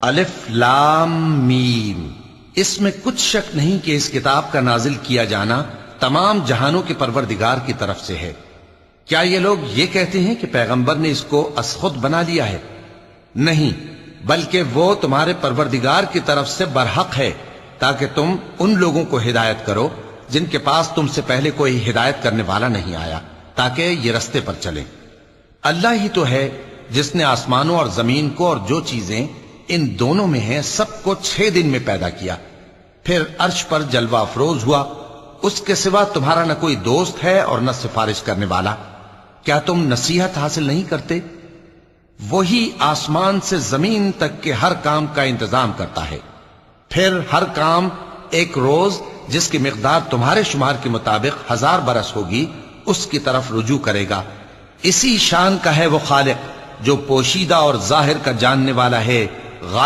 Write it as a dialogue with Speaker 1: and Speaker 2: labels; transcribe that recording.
Speaker 1: الف لام میم، اس میں کچھ شک نہیں کہ اس کتاب کا نازل کیا جانا تمام جہانوں کے پروردگار کی طرف سے ہے۔ کیا یہ لوگ یہ کہتے ہیں کہ پیغمبر نے اس کو از خود بنا لیا ہے؟ نہیں، بلکہ وہ تمہارے پروردگار کی طرف سے برحق ہے، تاکہ تم ان لوگوں کو ہدایت کرو جن کے پاس تم سے پہلے کوئی ہدایت کرنے والا نہیں آیا، تاکہ یہ رستے پر چلیں۔ اللہ ہی تو ہے جس نے آسمانوں اور زمین کو اور جو چیزیں ان دونوں میں ہیں سب کو 6 دن میں پیدا کیا، پھر عرش پر جلوہ افروز ہوا۔ اس کے سوا تمہارا نہ کوئی دوست ہے اور نہ سفارش کرنے والا۔ کیا تم نصیحت حاصل نہیں کرتے؟ وہی آسمان سے زمین تک کے ہر کام کا انتظام کرتا ہے، پھر ہر کام ایک روز جس کی مقدار تمہارے شمار کے مطابق 1000 برس ہوگی اس کی طرف رجوع کرے گا۔ اسی شان کا ہے وہ خالق جو پوشیدہ اور ظاہر کا جاننے والا ہے